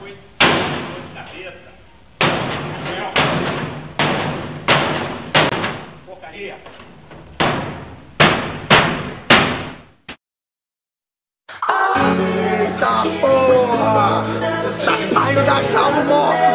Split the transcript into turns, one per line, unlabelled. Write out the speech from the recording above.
noite. Dor de cabeça. Porcaria.
Eita porra! Tá saindo da chave, morre!